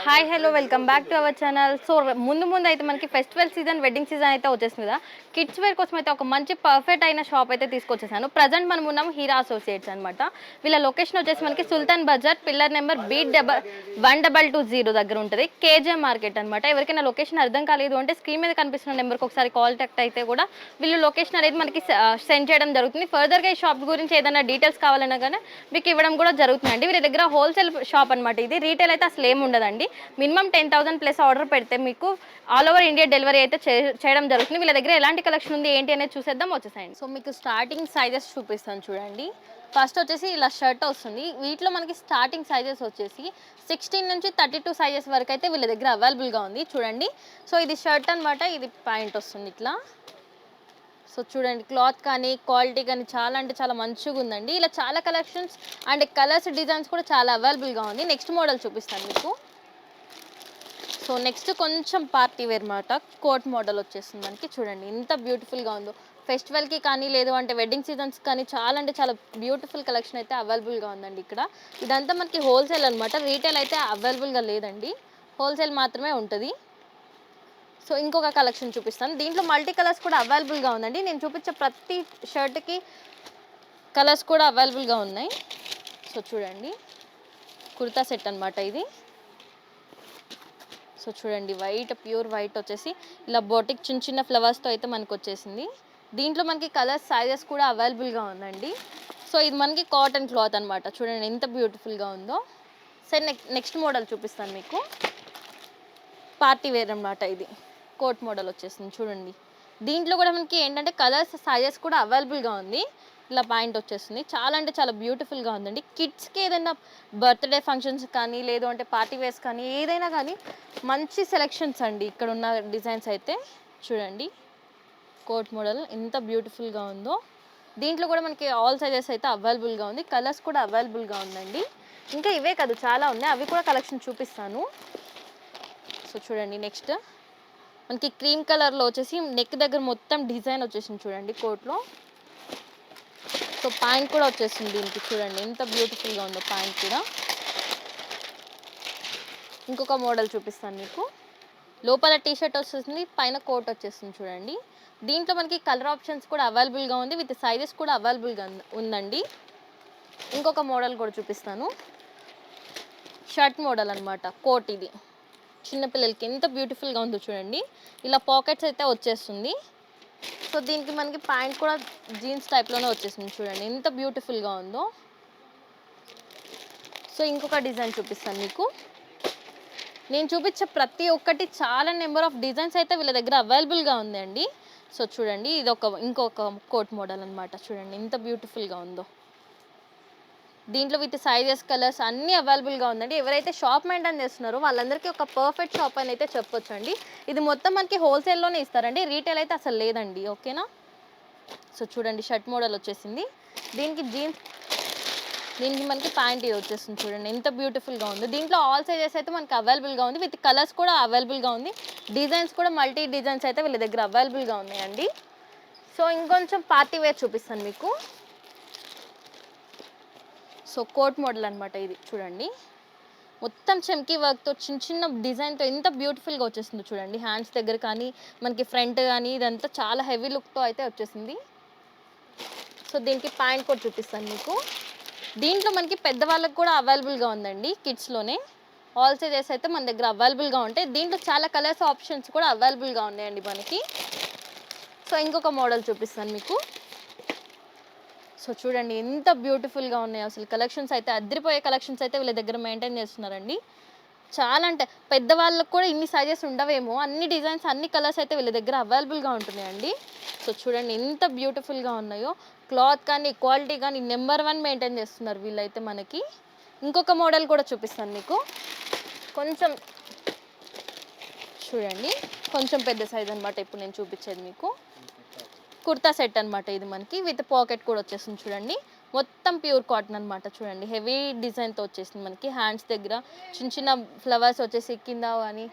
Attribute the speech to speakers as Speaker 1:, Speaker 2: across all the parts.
Speaker 1: Hi hello welcome back to our channel. So ముందు అయితే మనకి ఫెస్టివల్ సీజన్ వెడ్డింగ్ సీజన్ అయితే వచ్చేసింది కదా. కిడ్స్ వేర్ కోసం అయితే ఒక మంచి పర్ఫెక్ట్ అయిన షాప్ అయితే తీసుకొచ్చేసాను. ప్రజెంట్ మనం ఉన్నాం హీరా అసోసియేట్స్ అనమాట. వీళ్ళ లొకేషన్ వచ్చేసి మనకి సుల్తాన్ బజార్ పిల్లర్ నెంబర్ B1220 దగ్గర ఉంటుంది. కేజే మార్కెట్ అనమాట. ఎవరికైనా లొకేషన్ అర్థం కాలేదు అంటే స్క్రీన్ మీద కనిపిస్తున్న నెంబర్కి ఒకసారి కాంటాక్ట్ అయితే కూడా వీళ్ళు లొకేషన్ అనేది మనకి సెండ్ చేయడం జరుగుతుంది. ఫర్దర్గా ఈ షాప్ గురించి ఏదైనా డీటెయిల్స్ కావాలన్నా కానీ మీకు ఇవ్వడం కూడా జరుగుతుందండి. వీరి దగ్గర హోల్సేల్ షాప్ అనమాట. ఇది రీటైల్ అయితే అసలు ఏమి ఉండదండి. మినిమం 10,000 ప్లస్ ఆర్డర్ పెడితే మీకు ఆల్ ఓవర్ ఇండియా డెలివరీ అయితే చేయడం జరుగుతుంది. వీళ్ళ దగ్గర ఎలాంటి కలెక్షన్ ఉంది ఏంటి అనేది చూసేద్దాం, వచ్చేసాయండి. సో మీకు స్టార్టింగ్ సైజెస్ చూపిస్తాను చూడండి. ఫస్ట్ వచ్చేసి ఇలా షర్ట్ వస్తుంది. వీటిలో మనకి స్టార్టింగ్ సైజెస్ వచ్చేసి 16 నుంచి 32 సైజెస్ వరకు అయితే వీళ్ళ దగ్గర అవైలబుల్గా ఉంది చూడండి. సో ఇది షర్ట్ అనమాట, ఇది ప్యాంట్ వస్తుంది ఇట్లా. సో చూడండి, క్లాత్ కానీ క్వాలిటీ కానీ చాలా అంటే చాలా మంచిగా ఉందండి. ఇలా చాలా కలెక్షన్స్ అండ్ కలర్స్ డిజైన్స్ కూడా చాలా అవైలబుల్గా ఉంది. నెక్స్ట్ మోడల్ చూపిస్తాను మీకు. సో నెక్స్ట్ కొంచెం పార్టీ వేర్ మాట, కోట్ మోడల్ వచ్చేస్తుంది మనకి. చూడండి ఎంత బ్యూటిఫుల్గా ఉందో. ఫెస్టివల్కి కానీ లేదు అంటే వెడ్డింగ్ సీజన్స్ కానీ చాలా అంటే చాలా బ్యూటిఫుల్ కలెక్షన్ అయితే అవైలబుల్గా ఉందండి ఇక్కడ. ఇదంతా మనకి హోల్సేల్ అనమాట, రీటైల్ అయితే అవైలబుల్గా లేదండి, హోల్సేల్ మాత్రమే ఉంటుంది. సో ఇంకొక కలెక్షన్ చూపిస్తాను. దీంట్లో మల్టీ కలర్స్ కూడా అవైలబుల్గా ఉందండి. నేను చూపించే ప్రతి షర్ట్కి కలర్స్ కూడా అవైలబుల్గా ఉన్నాయి. సో చూడండి, కుర్తా సెట్ అనమాట ఇది. సో చూడండి, వైట్ ప్యూర్ వైట్ వచ్చేసి ఇలా బోటిక్ చిన్న చిన్న ఫ్లవర్స్తో అయితే మనకు వచ్చేసింది. దీంట్లో మనకి కలర్స్ సైజెస్ కూడా అవైలబుల్గా ఉందండి. సో ఇది మనకి కాటన్ క్లాత్ అనమాట. చూడండి ఎంత బ్యూటిఫుల్గా ఉందో. సరే నెక్స్ట్ మోడల్ చూపిస్తాను మీకు. పార్టీ వేర్ అనమాట ఇది, కోట్ మోడల్ వచ్చేసింది చూడండి. దీంట్లో కూడా మనకి ఏంటంటే కలర్స్ సైజెస్ కూడా అవైలబుల్గా ఉంది. ఇలా పాయింట్ వచ్చేస్తుంది, చాలా అంటే చాలా బ్యూటిఫుల్గా ఉందండి. కిడ్స్కి ఏదైనా బర్త్డే ఫంక్షన్స్ కానీ లేదు అంటే పార్టీ వేర్స్ కానీ ఏదైనా కానీ మంచి సెలెక్షన్స్ అండి ఇక్కడ ఉన్న డిజైన్స్ అయితే. చూడండి కోట్ మోడల్ ఎంత బ్యూటిఫుల్గా ఉందో. దీంట్లో కూడా మనకి ఆల్ సైజెస్ అయితే అవైలబుల్గా ఉంది, కలర్స్ కూడా అవైలబుల్గా ఉందండి. ఇంకా ఇవే కాదు చాలా ఉన్నాయి, అవి కూడా కలెక్షన్ చూపిస్తాను. సో చూడండి, నెక్స్ట్ మనకి క్రీమ్ కలర్లో వచ్చేసి నెక్ దగ్గర మొత్తం డిజైన్ వచ్చేసింది చూడండి కోట్లో. సో ప్యాంట్ కూడా వచ్చేసింది దీనికి. చూడండి ఎంత బ్యూటిఫుల్గా ఉందో ప్యాంట్ కూడా. ఇంకొక మోడల్ చూపిస్తాను మీకు. లోపల టీషర్ట్ వచ్చేసింది, పైన కోట్ వచ్చేస్తుంది చూడండి. దీంట్లో మనకి కలర్ ఆప్షన్స్ కూడా అవైలబుల్గా ఉంది, విత్ సైజెస్ కూడా అవైలబుల్గా ఉందండి. ఇంకొక మోడల్ కూడా చూపిస్తాను. షర్ట్ మోడల్ అనమాట, కోట్ ఇది. చిన్నపిల్లలకి ఎంత బ్యూటిఫుల్గా ఉందో చూడండి. ఇలా పాకెట్స్ అయితే వచ్చేస్తుంది. సో దీనికి మనకి ప్యాంట్ కూడా జీన్స్ టైప్లోనే వచ్చేసింది చూడండి ఎంత బ్యూటిఫుల్గా ఉందో. సో ఇంకొక డిజైన్ చూపిస్తాను మీకు. నేను చూపించే ప్రతి ఒక్కటి చాలా నెంబర్ ఆఫ్ డిజైన్స్ అయితే వీళ్ళ దగ్గర అవైలబుల్గా ఉందండి. సో చూడండి, ఇది ఇంకొక కోట్ మోడల్ అనమాట. చూడండి ఎంత బ్యూటిఫుల్గా ఉందో. దీంట్లో విత్ సైజెస్ కలర్స్ అన్నీ అవైలబుల్గా ఉందండి. ఎవరైతే షాప్ మెయింటైన్ చేస్తున్నారో వాళ్ళందరికీ ఒక పర్ఫెక్ట్ షాప్ అని అయితే చెప్పొచ్చు అండి. ఇది మొత్తం మనకి హోల్సేల్లోనే ఇస్తారండి, రీటైల్ అయితే అసలు లేదండి, ఓకేనా. సో చూడండి, షర్ట్ మోడల్ వచ్చేసింది. దీనికి మనకి ప్యాంట్ ఇది వచ్చేస్తుంది చూడండి ఎంత బ్యూటిఫుల్గా ఉంది. దీంట్లో ఆల్ సైజెస్ అయితే మనకి అవైలబుల్గా ఉంది, విత్ కలర్స్ కూడా అవైలబుల్గా ఉంది. డిజైన్స్ కూడా మల్టీ డిజైన్స్ అయితే వీళ్ళ దగ్గర అవైలబుల్గా ఉన్నాయండి. సో ఇంకొంచెం పార్టీ వేర్ చూపిస్తాను మీకు. సో కోట్ మోడల్ అనమాట ఇది. చూడండి మొత్తం చెమ్కీ వర్క్తో చిన్న చిన్న డిజైన్తో ఎంత బ్యూటిఫుల్గా వచ్చేసిందో చూడండి. హ్యాండ్స్ దగ్గర కానీ మనకి ఫ్రంట్ కానీ ఇదంతా చాలా హెవీ లుక్తో అయితే వచ్చేసింది. సో దీనికి ప్యాంట్ కూడా చూపిస్తాను మీకు. దీంట్లో మనకి పెద్దవాళ్ళకి కూడా అవైలబుల్గా ఉందండి, కిడ్స్లోనే ఆల్ సైజెస్ అయితే మన దగ్గర అవైలబుల్గా ఉంటాయి. దీంట్లో చాలా కలర్స్ ఆప్షన్స్ కూడా అవైలబుల్గా ఉన్నాయండి మనకి. సో ఇంకొక మోడల్ చూపిస్తాను మీకు. సో చూడండి ఎంత బ్యూటిఫుల్గా ఉన్నాయి అసలు. కలెక్షన్స్ అయితే అదిరిపోయే కలెక్షన్స్ అయితే వీళ్ళ దగ్గర మెయింటైన్ చేస్తున్నారండి. చాలా అంటే పెద్దవాళ్ళకు కూడా ఇన్ని సైజెస్ ఉండవేమో, అన్ని డిజైన్స్ అన్ని కలర్స్ అయితే వీళ్ళ దగ్గర అవైలబుల్గా ఉంటున్నాయండి. సో చూడండి ఎంత బ్యూటిఫుల్గా ఉన్నాయో. క్లాత్ కానీ క్వాలిటీ కానీ నెంబర్ 1 మెయింటైన్ చేస్తున్నారు వీళ్ళైతే మనకి. ఇంకొక మోడల్ కూడా చూపిస్తాను మీకు. కొంచెం చూడండి, కొంచెం పెద్ద సైజ్ అనమాట ఇప్పుడు నేను చూపించేది మీకు. కుర్తా సెట్ అనమాట ఇది మనకి, విత్ పాకెట్ కూడా వచ్చేసింది చూడండి. మొత్తం ప్యూర్ కాటన్ అనమాట. చూడండి హెవీ డిజైన్తో వచ్చేసింది మనకి. హ్యాండ్స్ దగ్గర చిన్న చిన్న ఫ్లవర్స్ వచ్చేసి కింద కానీ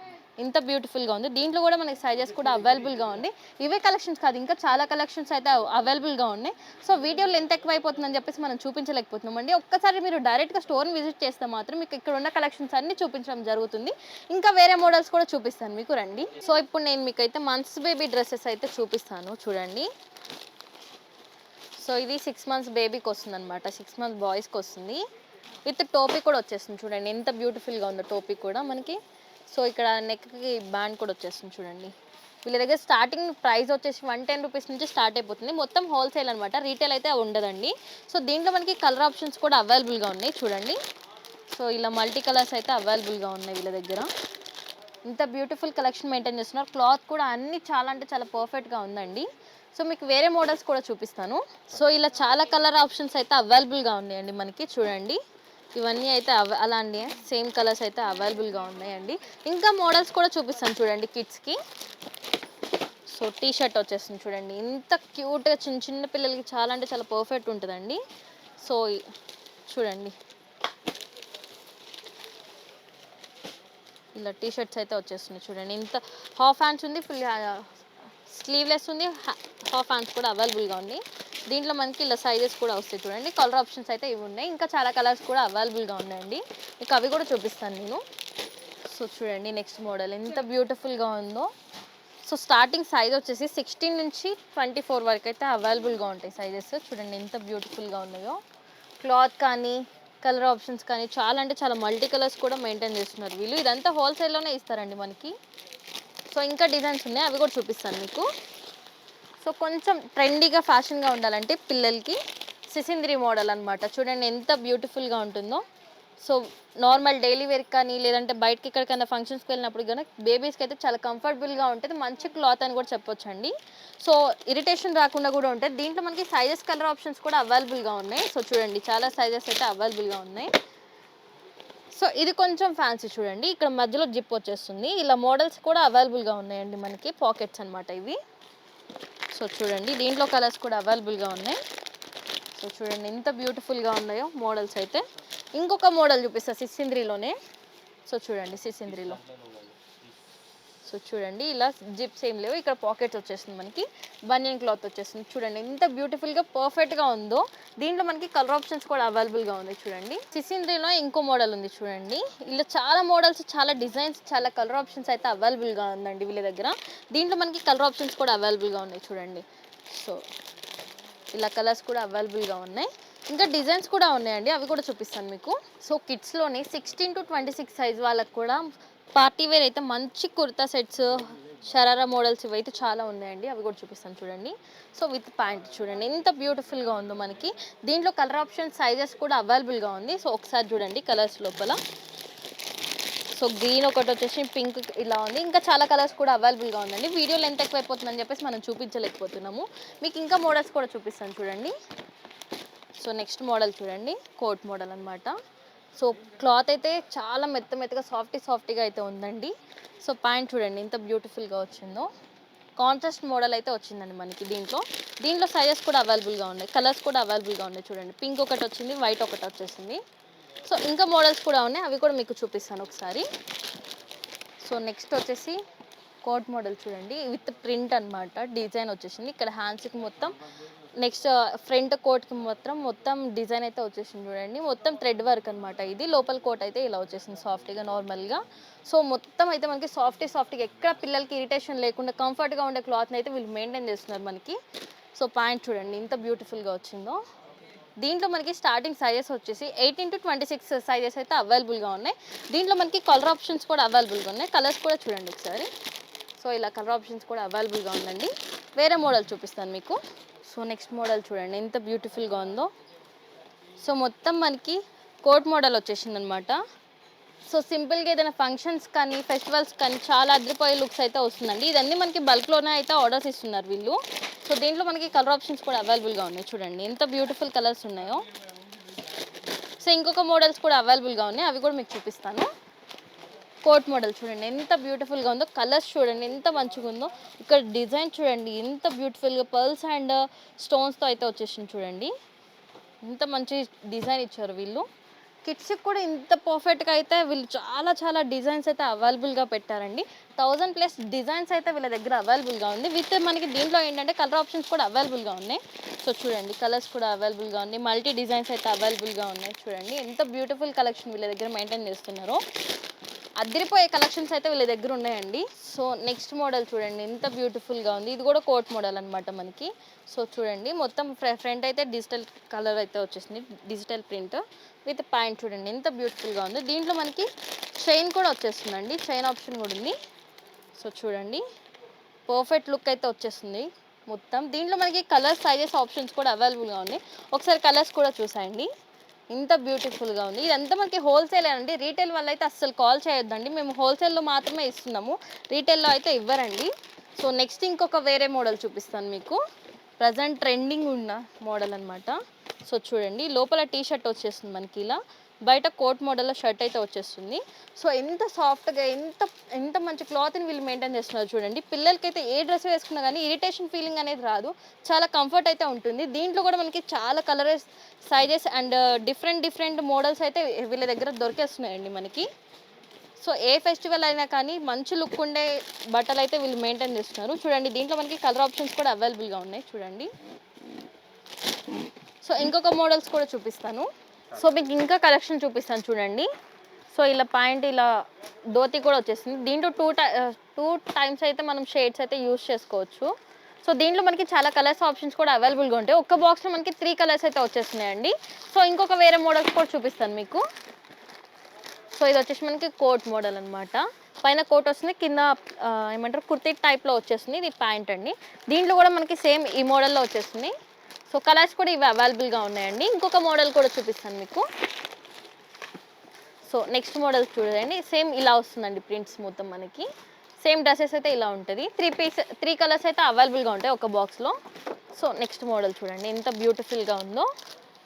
Speaker 1: ఇంత బ్యూటిఫుల్గా ఉంది. దీంట్లో కూడా మనకి సైజెస్ కూడా అవైలబుల్గా ఉంది. ఇవే కలెక్షన్స్ కాదు, ఇంకా చాలా కలెక్షన్స్ అయితే అవైలబుల్గా ఉన్నాయి. సో వీడియో లెంత్ ఎక్కువైపోతుందని చెప్పేసి మనం చూపించలేకపోతున్నాం అండి. ఒక్కసారి మీరు డైరెక్ట్గా స్టోర్ని విజిట్ చేస్తే మాత్రం మీకు ఇక్కడ ఉన్న కలెక్షన్స్ అన్ని చూపించడం జరుగుతుంది. ఇంకా వేరే మోడల్స్ కూడా చూపిస్తాను మీకు, రండి. సో ఇప్పుడు నేను మీకైతే మంత్స్ బేబీ డ్రెస్సెస్ అయితే చూపిస్తాను, చూడండి. సో ఇది 6 months బేబీకి వస్తుంది అనమాట, 6 months బాయ్స్కి వస్తుంది. విత్ టోపీ కూడా వచ్చేస్తుంది, చూడండి ఎంత బ్యూటిఫుల్గా ఉందో టోపీ కూడా మనకి. సో ఇక్కడ నెక్కి బ్యాండ్ కూడా వచ్చేస్తుంది చూడండి. వీళ్ళ దగ్గర స్టార్టింగ్ ప్రైస్ వచ్చేసి 110 రూపీస్ నుంచి స్టార్ట్ అయిపోతుంది. మొత్తం హోల్సేల్ అనమాట, రీటైల్ అయితే ఉండదండి. సో దీంట్లో మనకి కలర్ ఆప్షన్స్ కూడా అవైలబుల్గా ఉన్నాయి చూడండి. సో ఇలా మల్టీ కలర్స్ అయితే అవైలబుల్గా ఉన్నాయి వీళ్ళ దగ్గర. ఇంత బ్యూటిఫుల్ కలెక్షన్ మెయింటైన్ చేస్తున్నారు. క్లాత్ కూడా అన్ని చాలా అంటే చాలా పర్ఫెక్ట్గా ఉందండి. సో మీకు వేరే మోడల్స్ కూడా చూపిస్తాను. సో ఇలా చాలా కలర్ ఆప్షన్స్ అయితే అవైలబుల్గా ఉన్నాయండి మనకి, చూడండి. ఇవన్నీ అయితే అలాంటి సేమ్ కలర్స్ అయితే అవైలబుల్గా ఉన్నాయండి. ఇంకా మోడల్స్ కూడా చూపిస్తాను చూడండి కిడ్స్కి. సో టీ షర్ట్ వచ్చేస్తుంది చూడండి, ఇంత క్యూట్గా చిన్న చిన్న పిల్లలకి చాలా అంటే చాలా పర్ఫెక్ట్ ఉంటుందండి. సో చూడండి ఇలా టీ షర్ట్స్ అయితే వచ్చేస్తున్నాయి చూడండి. ఇంత హాఫ్ హ్యాండ్స్ ఉంది, ఫుల్ స్లీవ్లెస్ ఉంది, హాఫ్ హ్యాండ్స్ కూడా అవైలబుల్గా ఉంది. దీంట్లో మనకి ఇలా సైజెస్ కూడా వస్తాయి చూడండి. కలర్ ఆప్షన్స్ అయితే ఇవి ఉన్నాయి, ఇంకా చాలా కలర్స్ కూడా అవైలబుల్గా ఉన్నాయండి. మీకు అవి కూడా చూపిస్తాను నేను. సో చూడండి నెక్స్ట్ మోడల్ ఎంత బ్యూటిఫుల్గా ఉందో. సో స్టార్టింగ్ సైజ్ వచ్చేసి 16 నుంచి 24 వరకు అయితే అవైలబుల్గా ఉంటాయి సైజెస్. చూడండి ఎంత బ్యూటిఫుల్గా ఉన్నాయో. క్లాత్ కానీ కలర్ ఆప్షన్స్ కానీ చాలా అంటే చాలా మల్టీ కలర్స్ కూడా మెయింటైన్ చేస్తున్నారు వీళ్ళు. ఇదంతా హోల్సేల్లోనే ఇస్తారండి మనకి. సో ఇంకా డిజైన్స్ ఉన్నాయి, అవి కూడా చూపిస్తాను మీకు. సో కొంచెం ట్రెండీగా ఫ్యాషన్గా ఉండాలంటే పిల్లలకి సిసింద్రి మోడల్ అనమాట, చూడండి ఎంత బ్యూటిఫుల్గా ఉంటుందో. సో నార్మల్ డైలీ వేర్ కానీ లేదంటే బయటకి ఎక్కడికైనా ఫంక్షన్స్కి వెళ్ళినప్పుడు కానీ బేబీస్కి అయితే చాలా కంఫర్టబుల్గా ఉంటుంది, మంచి క్లాత్ అని కూడా చెప్పొచ్చు అండి. సో ఇరిటేషన్ రాకుండా కూడా ఉంటుంది. దీంట్లో మనకి సైజెస్ కలర్ ఆప్షన్స్ కూడా అవైలబుల్గా ఉన్నాయి. సో చూడండి చాలా సైజెస్ అయితే అవైలబుల్గా ఉన్నాయి. సో ఇది కొంచెం ఫ్యాన్సీ చూడండి, ఇక్కడ మధ్యలో జిప్ వచ్చేస్తుంది. ఇలా మోడల్స్ కూడా అవైలబుల్గా ఉన్నాయండి మనకి, పాకెట్స్ అనమాట ఇవి. సో చూడండి దీంట్లో కలర్స్ కూడా అవైలబుల్గా ఉన్నాయి. సో చూడండి ఎంత బ్యూటిఫుల్గా ఉన్నాయో మోడల్స్ అయితే. ఇంకొక మోడల్ చూపిస్తా సిసింద్రిలోనే. సో చూడండి సిసింద్రిలో. సో చూడండి ఇలా జిప్స్ ఏం లేవు, ఇక్కడ పాకెట్స్ వచ్చేస్తుంది మనకి, బనియన్ క్లాత్ వచ్చేస్తుంది. చూడండి ఎంత బ్యూటిఫుల్గా పర్ఫెక్ట్గా ఉందో. దీంట్లో మనకి కలర్ ఆప్షన్స్ కూడా అవైలబుల్గా ఉంది చూడండి. సిసింద్రిలో ఇంకో మోడల్ ఉంది చూడండి. ఇలా చాలా మోడల్స్, చాలా డిజైన్స్, చాలా కలర్ ఆప్షన్స్ అయితే అవైలబుల్గా ఉందండి వీళ్ళ దగ్గర. దీంట్లో మనకి కలర్ ఆప్షన్స్ కూడా అవైలబుల్గా ఉన్నాయి చూడండి. సో ఇలా కలర్స్ కూడా అవైలబుల్గా ఉన్నాయి, ఇంకా డిజైన్స్ కూడా ఉన్నాయండి, అవి కూడా చూపిస్తాను మీకు. సో కిడ్స్లోని 16 to 26 సైజ్ వాళ్ళకి కూడా పార్టీ వేర్ అయితే మంచి కుర్తా సెట్స్, షరారా మోడల్స్ ఇవైతే చాలా ఉన్నాయండి, అవి కూడా చూపిస్తాను చూడండి. సో విత్ ప్యాంట్ చూడండి ఎంత బ్యూటిఫుల్గా ఉందో మనకి. దీంట్లో కలర్ ఆప్షన్ సైజెస్ కూడా అవైలబుల్గా ఉంది. సో ఒకసారి చూడండి కలర్స్ లోపల. సో గ్రీన్ ఒకటి వచ్చేసి పింక్ ఇలా ఉంది, ఇంకా చాలా కలర్స్ కూడా అవైలబుల్గా ఉందండి. వీడియో లెంత్ ఎక్కువైపోతుందని చెప్పేసి మనం చూపించలేకపోతున్నాము. మీకు ఇంకా మోడల్స్ కూడా చూపిస్తాను చూడండి. సో నెక్స్ట్ మోడల్ చూడండి, కోట్ మోడల్ అనమాట. సో క్లాత్ అయితే చాలా మెత్తగా సాఫ్టీగా అయితే ఉందండి. సో ప్యాంట్ చూడండి ఎంత బ్యూటిఫుల్గా వచ్చిందో. కాంట్రాస్ట్ మోడల్ అయితే వచ్చిందండి మనకి దీంట్లో సైజెస్ కూడా అవైలబుల్గా ఉన్నాయి, కలర్స్ కూడా అవైలబుల్గా ఉన్నాయి చూడండి. పింక్ ఒకటి వచ్చింది, వైట్ ఒకటి వచ్చేసింది. సో ఇంకా మోడల్స్ కూడా ఉన్నాయి, అవి కూడా మీకు చూపిస్తాను ఒకసారి. సో నెక్స్ట్ వచ్చేసి కోట్ మోడల్ చూడండి, విత్ ప్రింట్ అనమాట, డిజైన్ వచ్చేసింది. ఇక్కడ హ్యాండ్స్కి మొత్తం, నెక్స్ట్ ఫ్రంట్ కోట్కి మొత్తం డిజైన్ అయితే వచ్చేసింది చూడండి. మొత్తం థ్రెడ్ వర్క్ అనమాట ఇది. లోపల కోట్ అయితే ఇలా వచ్చేసింది సాఫ్ట్గా నార్మల్గా. సో మొత్తం అయితే మనకి సాఫ్ట్గా ఎక్కడ పిల్లలకి ఇరిటేషన్ లేకుండా కంఫర్ట్గా ఉండే క్లాత్ని అయితే వీళ్ళు మెయింటైన్ చేస్తున్నారు మనకి. సో ప్యాంట్ చూడండి ఎంత బ్యూటిఫుల్గా వచ్చిందో. దీంట్లో మనకి స్టార్టింగ్ సైజెస్ వచ్చేసి 18 to 26 సైజెస్ అయితే అవైలబుల్గా ఉన్నాయి. దీంట్లో మనకి కలర్ ఆప్షన్స్ కూడా అవైలబుల్గా ఉన్నాయి, కలర్స్ కూడా చూడండి ఒకసారి. సో ఇలా కలర్ ఆప్షన్స్ కూడా అవైలబుల్గా ఉందండి. వేరే మోడల్ చూపిస్తాను మీకు. సో నెక్స్ట్ మోడల్ చూడండి ఎంత బ్యూటిఫుల్గా ఉందో. సో మొత్తం మనకి కోట్ మోడల్ వచ్చేసింది అనమాట. సో సింపుల్గా ఏదైనా ఫంక్షన్స్ కానీ ఫెస్టివల్స్ కానీ చాలా అదిరిపోయే లుక్స్ అయితే వస్తుందండి. ఇదన్నీ మనకి బల్క్లోనే అయితే ఆర్డర్స్ ఇస్తున్నారు వీళ్ళు. సో దీంట్లో మనకి కలర్ ఆప్షన్స్ కూడా అవైలబుల్గా ఉన్నాయి చూడండి ఎంత బ్యూటిఫుల్ కలర్స్ ఉన్నాయో. సో ఇంకొక మోడల్స్ కూడా అవైలబుల్గా ఉన్నాయి, అవి కూడా మీకు చూపిస్తాను. కోట్ మోడల్ చూడండి ఎంత బ్యూటిఫుల్గా ఉందో, కలర్స్ చూడండి ఎంత మంచిగా ఉందో. ఇక్కడ డిజైన్ చూడండి ఎంత బ్యూటిఫుల్గా పర్ల్స్ అండ్ స్టోన్స్తో అయితే వచ్చేసింది చూడండి. ఎంత మంచి డిజైన్ ఇచ్చారు వీళ్ళు. కిడ్స్కి కూడా ఇంత పర్ఫెక్ట్గా అయితే వీళ్ళు చాలా చాలా డిజైన్స్ అయితే అవైలబుల్గా పెట్టారండి. 1000+ డిజైన్స్ అయితే వీళ్ళ దగ్గర అవైలబుల్గా ఉంది. విత్ మనకి దీంట్లో ఏంటంటే కలర్ ఆప్షన్స్ కూడా అవైలబుల్గా ఉన్నాయి. సో చూడండి, కలర్స్ కూడా అవైలబుల్గా ఉన్నాయి, మల్టీ డిజైన్స్ అయితే అవైలబుల్గా ఉన్నాయి. చూడండి ఎంత బ్యూటిఫుల్ కలెక్షన్ వీళ్ళ దగ్గర మెయింటైన్ చేస్తున్నారో. అదిరిపోయే కలెక్షన్స్ అయితే వీళ్ళ దగ్గర ఉన్నాయండి. సో నెక్స్ట్ మోడల్ చూడండి, ఎంత బ్యూటిఫుల్గా ఉంది. ఇది కూడా కోట్ మోడల్ అనమాట మనకి. సో చూడండి, మొత్తం ఫ్రంట్ అయితే డిజిటల్ కలర్ అయితే వచ్చేసింది, డిజిటల్ ప్రింట్ విత్ ప్యాంట్. చూడండి ఎంత బ్యూటిఫుల్గా ఉంది. దీంట్లో మనకి చైన్ కూడా వచ్చేస్తుందండి, చైన్ ఆప్షన్ కూడా ఉంది. సో చూడండి, పర్ఫెక్ట్ లుక్ అయితే వచ్చేస్తుంది మొత్తం. దీంట్లో మనకి కలర్ సైజెస్ ఆప్షన్స్ కూడా అవైలబుల్గా ఉన్నాయి. ఒకసారి కలర్స్ కూడా చూసాయండి, ఇంత బ్యూటిఫుల్గా ఉంది. ఇదంతా మనకి హోల్సేల్ అండి, రీటైల్ వల్ల అయితే అస్సలు కాల్ చేయొద్దండి. మేము హోల్సేల్లో మాత్రమే ఇస్తున్నాము, రీటైల్లో అయితే ఇవ్వరండి. సో నెక్స్ట్ ఇంకొక వేరే మోడల్ చూపిస్తాను మీకు. ప్రజెంట్ ట్రెండింగ్ ఉన్న మోడల్ అనమాట. సో చూడండి, లోపల టీ షర్ట్ వచ్చేస్తుంది మనకి ఇలా, బయట కోట్ మోడల్లో షర్ట్ అయితే వచ్చేస్తుంది. సో ఎంత సాఫ్ట్గా ఎంత ఎంత మంచి క్లాత్ని వీళ్ళు మెయింటైన్ చేస్తున్నారు చూడండి. పిల్లలకైతే ఏ డ్రెస్ వేసుకున్నా కానీ ఇరిటేషన్ ఫీలింగ్ అనేది రాదు, చాలా కంఫర్ట్ అయితే ఉంటుంది. దీంట్లో కూడా మనకి చాలా colours sizes and different models అయితే వీళ్ళ దగ్గర దొరికేస్తున్నాయండి మనకి. సో ఏ ఫెస్టివల్ అయినా కానీ మంచి లుక్ ఉండే బట్టలు అయితే వీళ్ళు మెయింటైన్ చేస్తున్నారు. చూడండి, దీంట్లో మనకి కలర్ ఆప్షన్స్ కూడా అవైలబుల్గా ఉన్నాయి చూడండి. సో ఇంకొక మోడల్స్ కూడా చూపిస్తాను. సో మీకు ఇంకా కలెక్షన్ చూపిస్తాను చూడండి. సో ఇలా ప్యాంట్, ఇలా ధోతి కూడా వచ్చేసింది. దీంట్లో టూ టైమ్స్ అయితే మనం షేడ్స్ అయితే యూజ్ చేసుకోవచ్చు. సో దీంట్లో మనకి చాలా కలర్స్ ఆప్షన్స్ కూడా అవైలబుల్గా ఉంటాయి. ఒక్క బాక్స్లో మనకి 3 కలర్స్ అయితే వచ్చేస్తున్నాయండి. సో ఇంకొక వేరే మోడల్స్ కూడా చూపిస్తాను మీకు. సో ఇది వచ్చేసి మనకి కోట్ మోడల్ అనమాట. పైన కోట్ వస్తుంది, కింద ఏమంటారు కుర్తీ టైప్లో వచ్చేస్తుంది. ఇది ప్యాంట్ అండి. దీంట్లో కూడా మనకి సేమ్ ఈ మోడల్లో వచ్చేస్తుంది. సో కలర్స్ కూడా ఇవి అవైలబుల్గా ఉన్నాయండి. ఇంకొక మోడల్ కూడా చూపిస్తాను మీకు. సో నెక్స్ట్ మోడల్ చూడండి, సేమ్ ఇలా వస్తుందండి ప్రింట్స్ మొత్తం మనకి. సేమ్ డ్రెస్సెస్ అయితే ఇలా ఉంటుంది. 3 కలర్స్ అయితే అవైలబుల్గా ఉంటాయి ఒక బాక్స్లో. సో నెక్స్ట్ మోడల్ చూడండి, ఎంత బ్యూటిఫుల్గా ఉందో.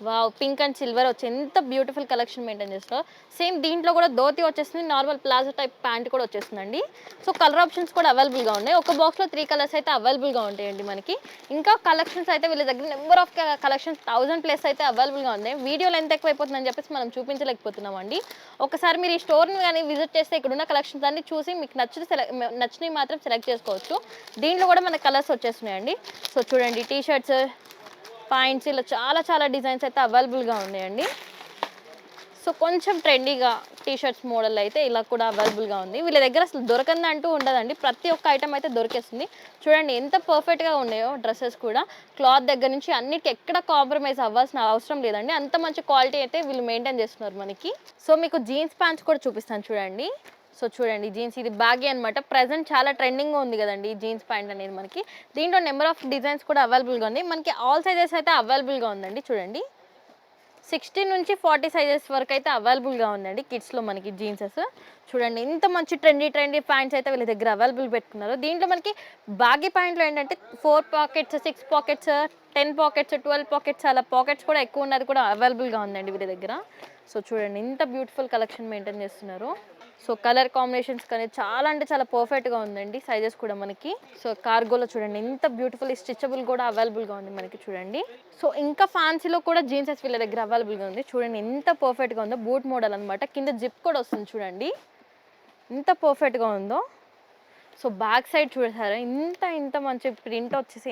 Speaker 1: వావ్, పింక్ అండ్ సిల్వర్ వచ్చి ఎంత బ్యూటిఫుల్ కలెక్షన్ మెయింటైన్ చేస్తారో. సేమ్ దీంట్లో కూడా ధోతి వచ్చేస్తుంది, నార్మల్ ప్లాజో టైప్ ప్యాంట్ కూడా వచ్చేస్తుందండి. సో కలర్ ఆప్షన్స్ కూడా అవైలబుల్గా ఉన్నాయి. ఒక బాక్స్లో 3 కలర్స్ అయితే అవైలబుల్గా ఉంటాయండి మనకి. ఇంకా కలెక్షన్స్ అయితే వీళ్ళ దగ్గర నెంబర్ ఆఫ్ కలెక్షన్స్ 1000+ అయితే అవైలబుల్గా ఉన్నాయి. వీడియోలో ఎంత ఎక్కువైపోతుందని చెప్పేసి మనం చూపించలేకపోతున్నామండి. ఒకసారి మీరు ఈ స్టోర్ని కానీ విజిట్ చేస్తే ఇక్కడ ఉన్న కలెక్షన్స్ అన్ని చూసి మీకు నచ్చినవి మాత్రం సెలెక్ట్ చేసుకోవచ్చు. దీంట్లో కూడా మనకి కలర్స్ వచ్చేస్తున్నాయండి. సో చూడండి, టీ షర్ట్స్, పాయింట్స్, ఇలా చాలా డిజైన్స్ అయితే అవైలబుల్గా ఉన్నాయండి. సో కొంచెం ట్రెండీగా టీ షర్ట్స్ మోడల్ అయితే ఇలా కూడా అవైలబుల్గా ఉంది. వీళ్ళ దగ్గర అసలు దొరకంది అంటూ ఉండదండి, ప్రతి ఒక్క ఐటమ్ అయితే దొరికేస్తుంది. చూడండి ఎంత పర్ఫెక్ట్గా ఉన్నాయో డ్రెస్సెస్ కూడా. క్లాత్ దగ్గర నుంచి అన్నిటికీ ఎక్కడ కాంప్రమైజ్ అవ్వాల్సిన అవసరం లేదండి, అంత మంచి క్వాలిటీ అయితే వీళ్ళు మెయింటైన్ చేస్తున్నారు మనకి. సో మీకు జీన్స్ ప్యాంట్స్ కూడా చూపిస్తాను చూడండి. సో చూడండి, జీన్స్ ఇది బ్యాగీ అనమాట. ప్రజెంట్ చాలా ట్రెండింగ్గా ఉంది కదండి జీన్స్ ప్యాంట్ అనేది మనకి. దీంట్లో నెంబర్ ఆఫ్ డిజైన్స్ కూడా అవైలబుల్గా ఉంది మనకి. ఆల్ సైజెస్ అయితే అవైలబుల్గా ఉందండి చూడండి. 16 నుంచి 40 సైజెస్ వరకు అయితే అవైలబుల్గా ఉందండి కిడ్స్లో మనకి జీన్సెస్. చూడండి ఇంత మంచి ట్రెండీ ప్యాంట్స్ అయితే వీళ్ళ దగ్గర అవైలబుల్ పెట్టుకున్నారు. దీంట్లో మనకి బ్యాగీ ప్యాంట్లో ఏంటంటే 4 పాకెట్స్, 6 పాకెట్స్, 10 పాకెట్స్, 12 పాకెట్స్, అలా పాకెట్స్ కూడా ఎక్కువ ఉన్నది కూడా అవైలబుల్గా ఉందండి వీళ్ళ దగ్గర. సో చూడండి ఇంత బ్యూటిఫుల్ కలెక్షన్ మెయింటైన్ చేస్తున్నారు. సో కలర్ కాంబినేషన్స్ కానీ చాలా అంటే చాలా పర్ఫెక్ట్గా ఉందండి. సైజెస్ కూడా మనకి. సో కార్గోలో చూడండి ఎంత బ్యూటిఫుల్, స్టిచబుల్ కూడా అవైలబుల్గా ఉంది మనకి చూడండి. సో ఇంకా ఫ్యాన్సీలో కూడా జీన్సెస్ వీళ్ళ దగ్గర అవైలబుల్గా ఉంది. చూడండి ఎంత పర్ఫెక్ట్గా ఉందో, బూట్ మోడల్ అనమాట. కింద జిప్ కూడా వస్తుంది చూడండి, ఎంత పర్ఫెక్ట్గా ఉందో. సో బ్యాక్ సైడ్ చూసారా ఇంత మంచి ప్రింట్ వచ్చేసి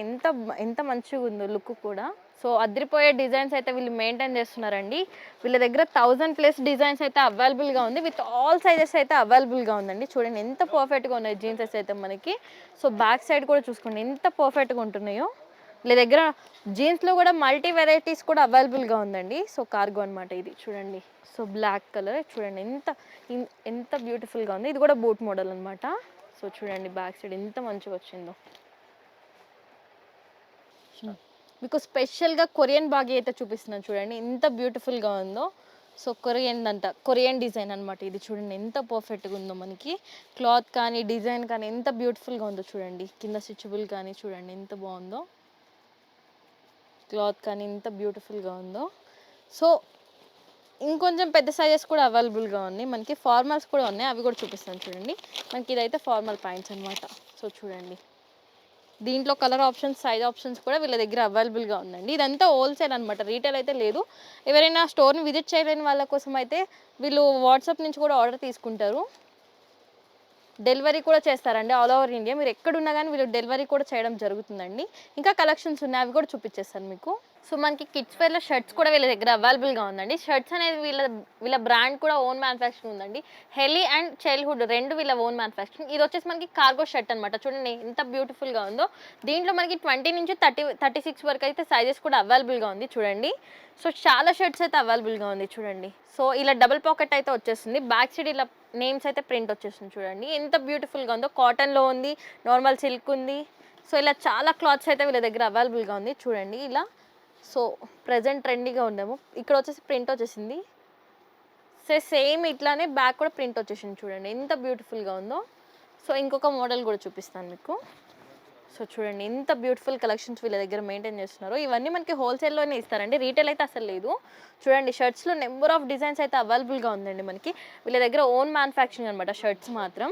Speaker 1: ఎంత మంచిగా ఉందో లుక్ కూడా. సో అదిరిపోయే డిజైన్స్ అయితే వీళ్ళు మెయింటైన్ చేస్తున్నారండి. వీళ్ళ దగ్గర 1000+ డిజైన్స్ అయితే అవైలబుల్గా ఉంది. విత్ ఆల్ సైజెస్ అయితే అవైలబుల్గా ఉందండి. చూడండి ఎంత పర్ఫెక్ట్గా ఉన్నాయి జీన్సెస్ అయితే మనకి. సో బ్యాక్ సైడ్ కూడా చూసుకోండి ఎంత పర్ఫెక్ట్గా ఉంటున్నాయో. వీళ్ళ దగ్గర జీన్స్లో కూడా మల్టీ వెరైటీస్ కూడా అవైలబుల్గా ఉందండి. సో కార్గో అనమాట ఇది చూడండి. సో బ్లాక్ కలర్ చూడండి ఎంత బ్యూటిఫుల్గా ఉంది. ఇది కూడా బూట్ మోడల్ అనమాట. సో చూడండి బ్యాక్ సైడ్ ఎంత మంచిగా వచ్చిందో. మీకు స్పెషల్గా కొరియన్ బాగీ అయితే చూపిస్తున్నాను చూడండి ఎంత బ్యూటిఫుల్గా ఉందో. సో కొరియన్ డిజైన్ అనమాట ఇది. చూడండి ఎంత పర్ఫెక్ట్గా ఉందో మనకి. క్లాత్ కానీ డిజైన్ కానీ ఎంత బ్యూటిఫుల్గా ఉందో చూడండి. కింద స్టిచబుల్ కానీ చూడండి ఎంత బాగుందో. క్లాత్ కానీ ఎంత బ్యూటిఫుల్గా ఉందో. సో ఇంకొంచెం పెద్ద సైజెస్ కూడా అవైలబుల్గా ఉన్నాయి మనకి. ఫార్మల్స్ కూడా ఉన్నాయి, అవి కూడా చూపిస్తాను చూడండి. మనకి ఇదైతే ఫార్మల్ ప్యాంట్స్ అనమాట. సో చూడండి దీంట్లో కలర్ ఆప్షన్స్, సైజ్ ఆప్షన్స్ కూడా వీళ్ళ దగ్గర అవైలబుల్గా ఉందండి. ఇదంతా హోల్సేల్ అనమాట, రీటైల్ అయితే లేదు. ఎవరైనా స్టోర్ని విజిట్ చేయలేని వాళ్ళ కోసం అయితే వీళ్ళు వాట్సాప్ నుంచి కూడా ఆర్డర్ తీసుకుంటారు. డెలివరీ కూడా చేస్తారండి ఆల్ ఓవర్ ఇండియా. మీరు ఎక్కడున్నా కానీ వీళ్ళు డెలివరీ కూడా చేయడం జరుగుతుందండి. ఇంకా కలెక్షన్స్ ఉన్నాయి, అవి కూడా చూపించేస్తాను మీకు. సో మనకి కిడ్స్ వేర్లో షర్ట్స్ కూడా వీళ్ళ దగ్గర అవైలబుల్గా ఉందండి. షర్ట్స్ అనేది వీళ్ళ బ్రాండ్ కూడా ఓన్ మ్యానుఫ్యాక్చరింగ్ ఉందండి. హెలీ అండ్ చైల్డ్హుడ్ రెండు వీళ్ళ ఓన్ మ్యానుఫ్యాక్చరింగ్. ఇది వచ్చేసి మనకి కార్గో షర్ట్ అనమాట. చూడండి ఎంత బ్యూటిఫుల్గా ఉందో. దీంట్లో మనకి 20 నుంచి 36 వరకు అయితే సైజెస్ కూడా అవైలబుల్గా ఉంది చూడండి. సో చాలా షర్ట్స్ అయితే అవైలబుల్గా ఉంది చూడండి. సో ఇలా డబుల్ పాకెట్ అయితే వచ్చేస్తుంది. బ్యాక్ సైడ్ ఇలా నేమ్స్ అయితే ప్రింట్ వచ్చేస్తుంది చూడండి. ఎంత బ్యూటిఫుల్గా ఉందో. కాటన్లో ఉంది, నార్మల్ సిల్క్ ఉంది. సో ఇలా చాలా క్లాత్స్ అయితే వీళ్ళ దగ్గర అవైలబుల్గా ఉంది చూడండి. ఇలా సో ప్రజెంట్ ట్రెండీగా ఉన్నాము. ఇక్కడ వచ్చేసి ప్రింట్ వచ్చేసింది. సేమ్ ఇట్లానే బ్యాక్ కూడా ప్రింట్ వచ్చేసింది చూడండి ఎంత బ్యూటిఫుల్గా ఉందో. సో ఇంకొక మోడల్ కూడా చూపిస్తాను మీకు. సో చూడండి ఎంత బ్యూటిఫుల్ కలెక్షన్స్ వీళ్ళ దగ్గర మెయింటైన్ చేస్తున్నారు. ఇవన్నీ మనకి హోల్సేల్లోనే ఇస్తారండి, రీటైల్ అయితే అసలు లేదు. చూడండి షర్ట్స్లో నెంబర్ ఆఫ్ డిజైన్స్ అయితే అవైలబుల్గా ఉందండి మనకి. వీళ్ళ దగ్గర ఓన్ మ్యానుఫ్యాక్చరింగ్ అనమాట షర్ట్స్ మాత్రం.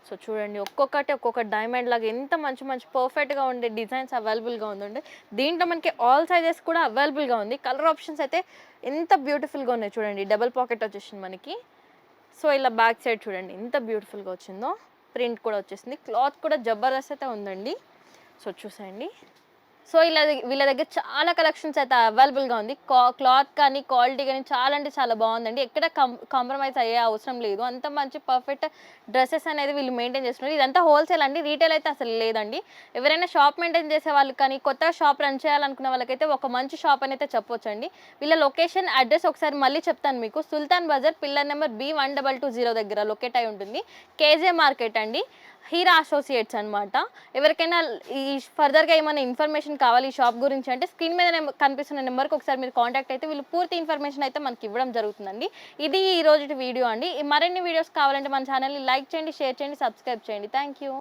Speaker 1: సో చూడండి ఒక్కొక్క డైమండ్ లాగా ఎంత మంచి మంచి పర్ఫెక్ట్గా ఉండే డిజైన్స్ అవైలబుల్గా ఉందండి. దీంట్లో మనకి ఆల్ సైజెస్ కూడా అవైలబుల్గా ఉంది. కలర్ ఆప్షన్స్ అయితే ఎంత బ్యూటిఫుల్గా ఉన్నాయి చూడండి. డబల్ పాకెట్ వచ్చేసింది మనకి. సో ఇలా బ్యాక్ సైడ్ చూడండి ఎంత బ్యూటిఫుల్గా వచ్చిందో. ప్రింట్ కూడా వచ్చేసింది. క్లాత్ కూడా జబర్దస్త్ అయితే ఉందండి. సో చూసేయండి. సో ఇలా వీళ్ళ దగ్గర చాలా కలెక్షన్స్ అయితే అవైలబుల్గా ఉంది. క్లాత్ కానీ క్వాలిటీ కానీ చాలా అంటే చాలా బాగుందండి. ఎక్కడ కాంప్రమైజ్ అయ్యే అవసరం లేదు. అంత మంచి పర్ఫెక్ట్ డ్రెస్సెస్ అనేది వీళ్ళు మెయింటైన్ చేస్తున్నారు. ఇదంతా హోల్సేల్ అండి, రీటైల్ అయితే అసలు లేదండి. ఎవరైనా షాప్ మెయింటైన్ చేసే వాళ్ళు కానీ కొత్తగా షాప్ రన్ చేయాలనుకున్న వాళ్ళకైతే ఒక మంచి షాప్ అని అయితే చెప్పొచ్చండి. వీళ్ళ లొకేషన్ అడ్రస్ ఒకసారి మళ్ళీ చెప్తాను మీకు. సుల్తాన్ బజార్ పిల్లర్ నెంబర్ B1220 దగ్గర లొకేట్ అయి ఉంటుంది. కేజే మార్కెట్ అండి, హీరా అసోసియేట్స్ అనమాట. ఎవరికైనా ఈ ఫర్దర్గా ఏమైనా ఇన్ఫర్మేషన్ కావాలి ఈ షాప్ గురించి అంటే స్క్రీన్ మీద కనిపిస్తున్న నెంబర్కి ఒకసారి మీరు కాంటాక్ట్ అయితే వీళ్ళు పూర్తి ఇన్ఫర్మేషన్ అయితే మనకి ఇవ్వడం జరుగుతుందండి. ఇది ఈ రోజు వీడియో అండి. మరిన్ని వీడియోస్ కావాలంటే మన ఛానల్ని లైక్ చేయండి, షేర్ చేయండి, సబ్స్క్రైబ్ చేయండి. Thank you.